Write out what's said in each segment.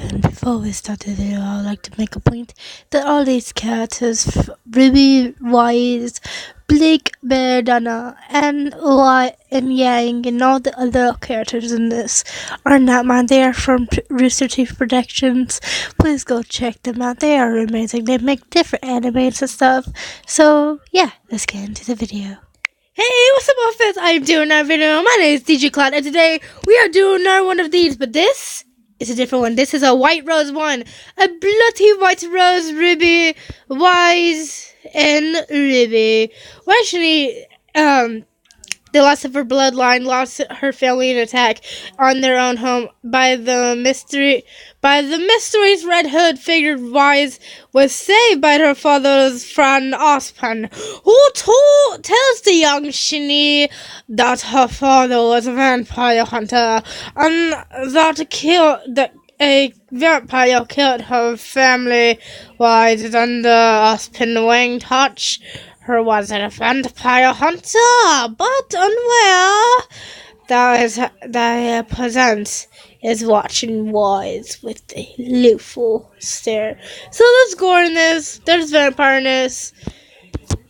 And before we start the video, I would like to make a point that all these characters, Ruby, Wise, Blake, Bear, Donna, and Yang, and all the other characters in this are not mine. They are from Rooster Teeth Productions. Please go check them out. They are amazing. They make different animes and stuff. So yeah, let's get into the video. Hey, what's up, Office? I'm doing another video. My name is DJ Cloud, and today we are doing another one of these, but this is a different one. This is a white rose one. A bloody white rose, Ruby, Wise, and Ruby. Well, actually, the loss of her bloodline lost her family in attack on their own home by the mysteries Red Hood figured Wise was saved by her father's friend Ospan, who tells the young Shini that her father was a vampire hunter and that a vampire killed her family. Wise is under Ospan wing touch. Her wasn't a vampire hunter, but unaware that presents is watching Wise with a looful stare. So there's gore in this, there's vampire in this.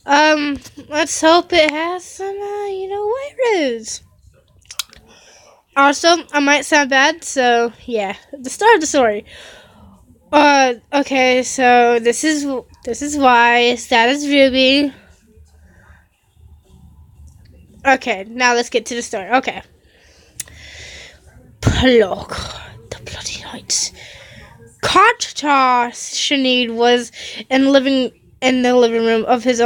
Let's hope it has some, white rose. Also, I might sound bad, so yeah, the start of the story. Okay, so this is Wise, that is Ruby. Okay, now let's get to the story. Okay. Prologue. The bloody night. Kartar Shanid was in the living room of his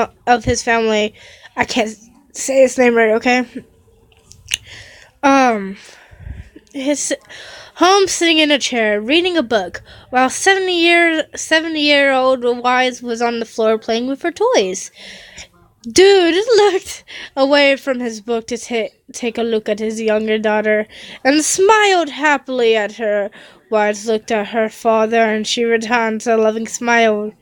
family. I can't say his name right, okay? His home, sitting in a chair, reading a book, while 70-year-old Wise was on the floor playing with her toys. Dude looked away from his book to take a look at his younger daughter and smiled happily at her. Wise looked at her father and she returned a loving smile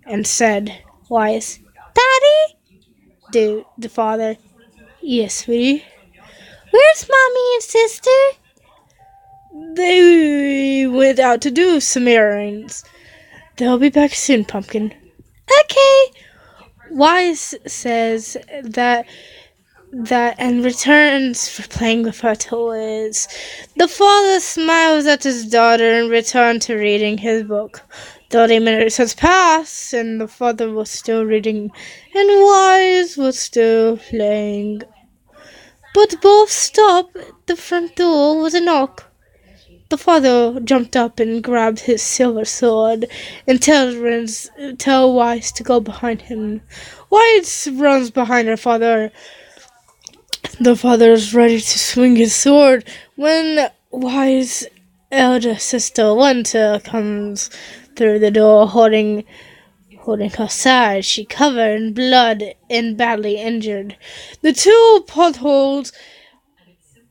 and said, Wise, Daddy? Dude, the father, yes, sweetie. Where's Mommy and Sister? They went out to do some errands. They'll be back soon, Pumpkin. Okay. Wise says that and returns for playing with her toys. The father smiles at his daughter and returns to reading his book. 30 minutes has passed, and the father was still reading, and Wise was still playing. But both stopped. The front door was a knock. The father jumped up and grabbed his silver sword and tells Wise to go behind him. Wise runs behind her father. The father is ready to swing his sword when Wise's elder sister Winter comes through the door holding her side. She covered in blood and badly injured. The two potholes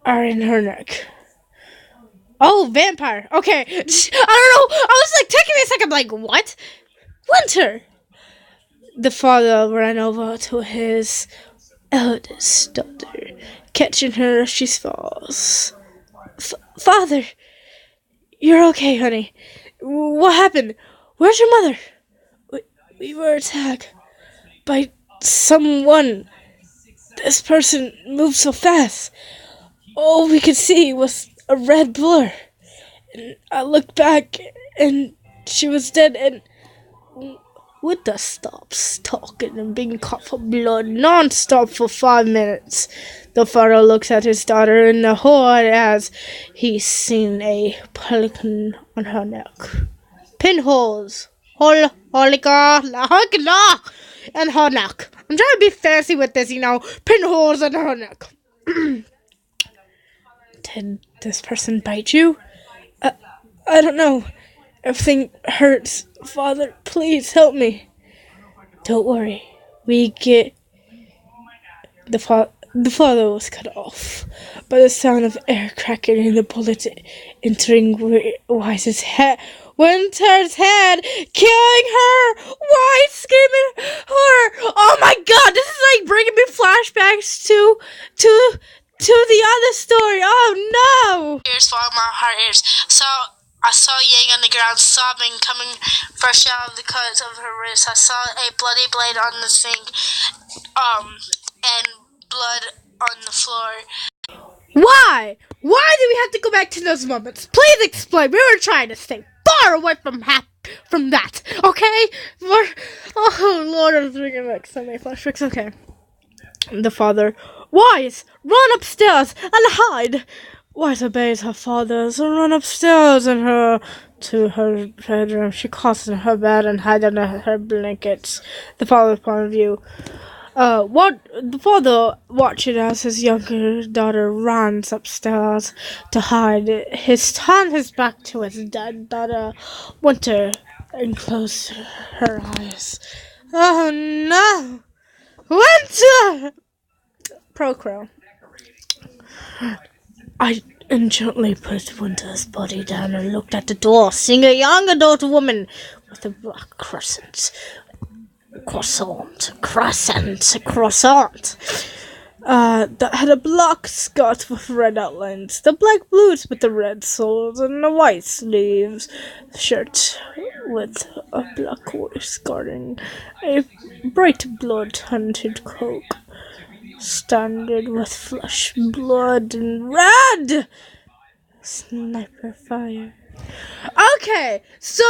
are in her neck. Oh, vampire. Okay. I don't know. I was taking me a second. Like, what? Winter. The father ran over to his eldest daughter, catching her as she falls. Father, you're okay, honey. What happened? Where's your mother? We were attacked by someone. This person moved so fast. All we could see was a red blur. And I looked back and she was dead, and Wita stops talking and being caught for blood non-stop for 5 minutes. The father looks at his daughter in the horror as he's seen a pelican on her neck. Pinholes. And her neck. I'm trying to be fancy with this, pinholes on her neck. Did this person bite you? I don't know. Everything hurts. Father, please help me. Don't worry. The father was cut off by the sound of air cracking and the bullet entering Wise's head. Winter's head, killing her. Wise screaming her. Oh my God! This is bringing me flashbacks to the other story. Oh no! Ears for my heart ears. So I saw Yang on the ground sobbing, coming fresh out of the cut of her wrist. I saw a bloody blade on the sink, and blood on the floor. Why? Why do we have to go back to those moments? Please explain. We were trying to stay far away from that, okay? Oh, Lord, I'm bringing back so many flashbacks. Okay. The father, Wise, run upstairs and hide. Wise obeys her father, so run upstairs to her bedroom. She crawls in her bed and hides under her blankets. The father's point of view. What the father watches as his younger daughter runs upstairs to hide. His turn his back to his dead daughter, Winter, and closed her eyes. Oh no, Winter! Procro. I gently put Winter's body down and looked at the door, seeing a young adult woman with a black croissant. That had a black skirt with red outlines, the black blues with the red soles, and a white sleeves shirt with a black waistcoating, a bright blood-tinted cloak, standard with flesh, blood, and red sniper fire. Okay, so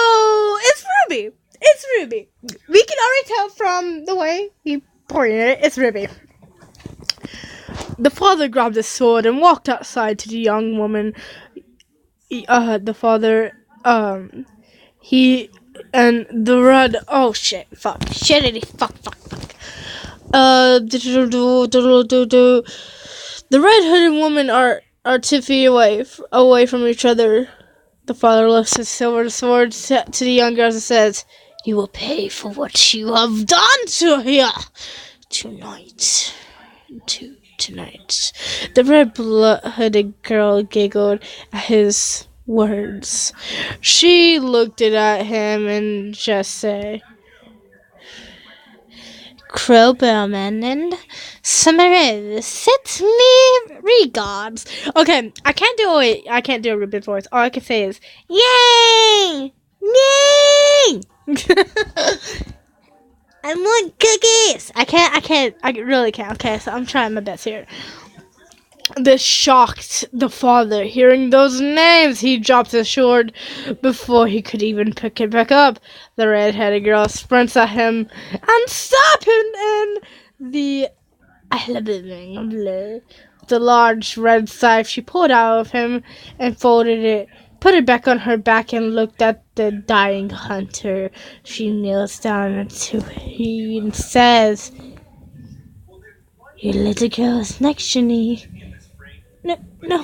it's Ruby. It's Ruby. We can already tell from the way he pointed it. It's Ruby. The father grabbed his sword and walked outside to the young woman. The father, he and the red. Oh shit! Fuck! Shittity! Fuck! The red-hooded women are 2 feet away from each other. The father lifts his silver sword to the young girls and says, "You will pay for what you have done to her tonight." Tonight. The red-hooded girl giggled at his words. She looked at him and just said, "Crowbowman and Summerez, sit me regards." Okay, I can't do a Ruby's voice. All I can say is, "Yay! Yay!" I want cookies. I really can't. Okay, so I'm trying my best here. This shocked the father. Hearing those names, he dropped his sword before he could even pick it back up. The red-headed girl sprints at him and stops him in the large red scythe she pulled out of him and folded it, put it back on her back, and looked at the dying hunter. She kneels down to him and says, "Your little girl is next, Jenny. No,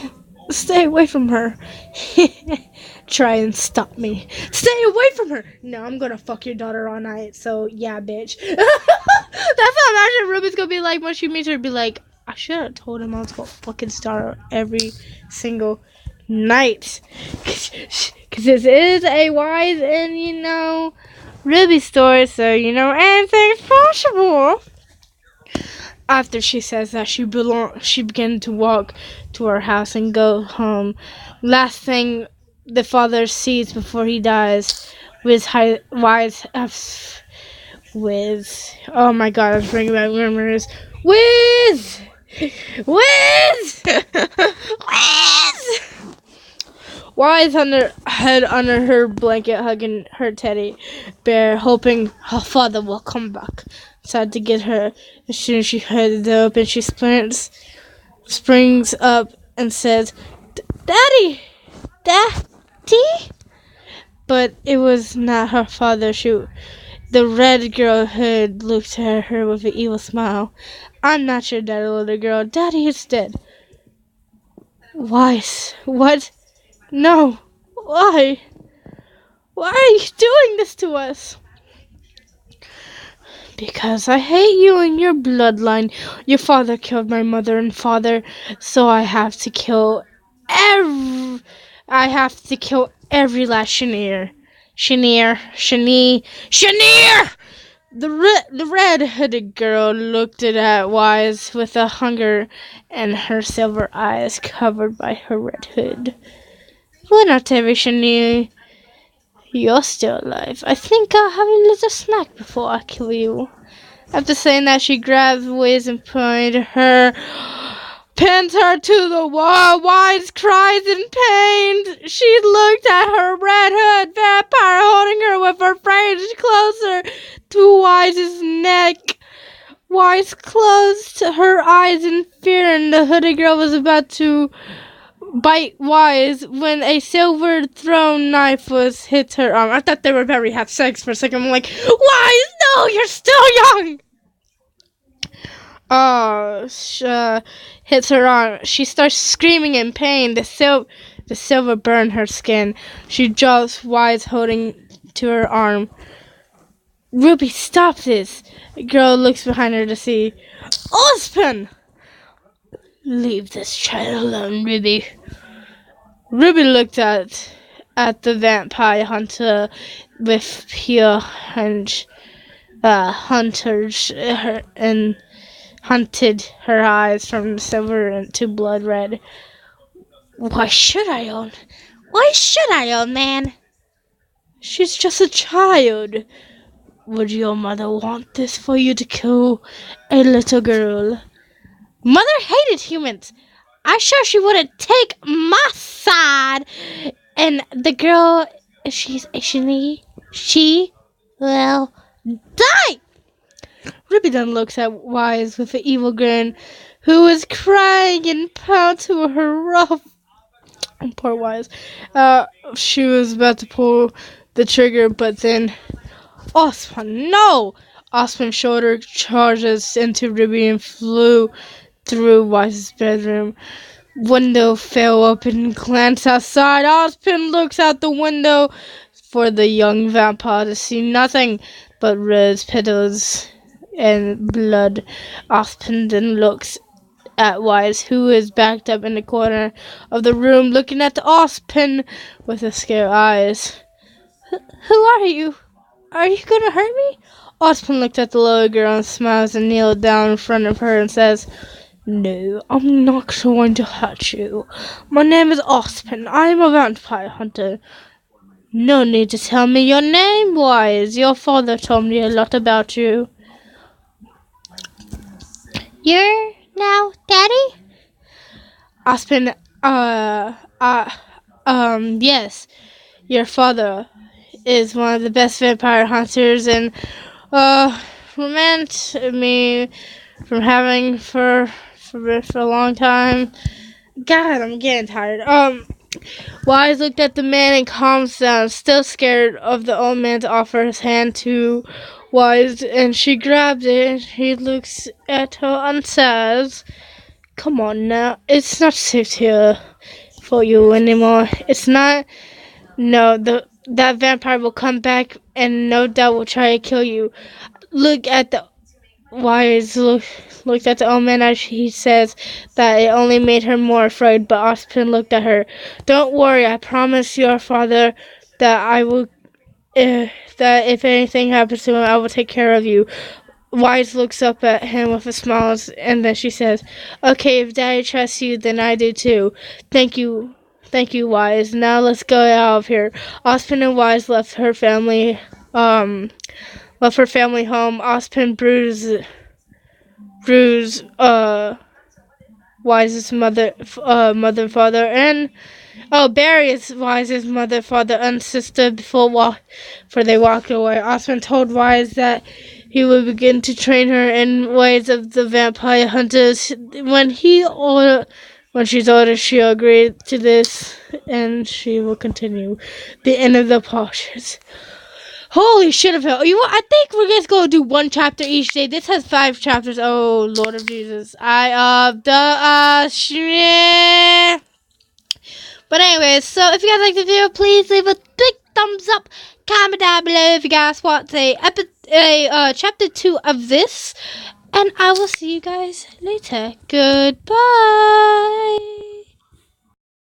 stay away from her." Try and stop me. Stay away from her. No, I'm gonna fuck your daughter all night, so yeah, bitch. That's how I'm actually Ruby's gonna be like when she meets her, be like, "I should have told him I was gonna fucking start her every single night." Because this is a Wise and, Ruby story, so, anything's possible. After she says that, she began to walk to her house and go home. Last thing the father sees before he dies oh my god, I was bringing back memories. Wiz! Wise under her blanket, hugging her teddy bear, hoping her father will come back. Sad to get her. As soon as she heard it open, she springs up and says, "Daddy! Daddy?" But it was not her father. The red girl hood looked at her with an evil smile. "I'm not your daddy, little girl. Daddy is dead." Wise, what? No. Why? Why are you doing this to us? "Because I hate you and your bloodline. Your father killed my mother and father, so I have to kill every last Chenier. The red-hooded girl looked at Wise with a hunger in her silver eyes covered by her red hood. We're not wishing you're still alive. I think I'll have a little snack before I kill you. After saying that, she grabs Wiz and pointed her, pins her to the wall. Wise cries in pain. She looked at her red hood vampire holding her with her face closer to Wise's neck. Wise closed her eyes in fear, and the hooded girl was about to bite Wise when a silver thrown knife was hit her arm. I thought they were about to have sex for a second. I'm like, Wise, no, you're still young. Hits her arm. She starts screaming in pain. The silver burned her skin. She drops Wise holding to her arm. Ruby, stop this. The girl looks behind her to see Ospen. Leave this child alone, Ruby. Ruby looked at the vampire hunter with pure hunters and hunted her eyes from silver to blood red. Why should I, old man? She's just a child. Would your mother want this for you to kill a little girl? Mother hated humans. I'm sure she wouldn't take my side. And the girl, if she's Asian, she will die. Ruby then looks at Wise with an evil grin, who is crying and pounds to her rough. Poor Wise. She was about to pull the trigger, but then Osman, no! Osman's shoulder charges into Ruby and flew through Wise's bedroom. Window fell open and glanced outside. Osman looks out the window for the young vampire to see nothing but rose petals and blood. Osman then looks at Wise, who is backed up in the corner of the room, looking at the Osman with the scared eyes. Who are you? Are you gonna hurt me? Osman looked at the little girl and smiles and kneeled down in front of her and says, No, I'm not going to hurt you. My name is Osman. I am a vampire hunter. No need to tell me your name, Wise. Your father told me a lot about you. You're now Daddy? Osman, yes. Your father is one of the best vampire hunters and, prevent me from having for a long time. God, I'm getting tired. Wise looked at the man and calms down, still scared of the old man to offer his hand to Wise, and she grabbed it. He looks at her and says, Come on now, it's not safe here for you anymore. It's not. No, that vampire will come back and no doubt will try to kill you. Look at the Wise looked at the old man as he says that it only made her more afraid, but Ospen looked at her. Don't worry, I promise your father that I will, that if anything happens to him, I will take care of you. Wise looks up at him with a smile, and then she says, Okay, if Daddy trusts you, then I do too. Thank you, Wise. Now let's go out of here. Ospen and Wise left her family home. Ospen Bruce, Wise's mother and father, and Barry is Wise's mother, father, and sister before they walked away. Osman told Wise that he would begin to train her in ways of the vampire hunters. When she's older, she'll agree to this, and she will continue. The end of the portions. Holy shit of hell. I think we're just going to do one chapter each day. This has 5 chapters. Oh, Lord of Jesus. But anyways, so if you guys like the video, please leave a big thumbs up. Comment down below if you guys want chapter 2 of this. And I will see you guys later. Goodbye.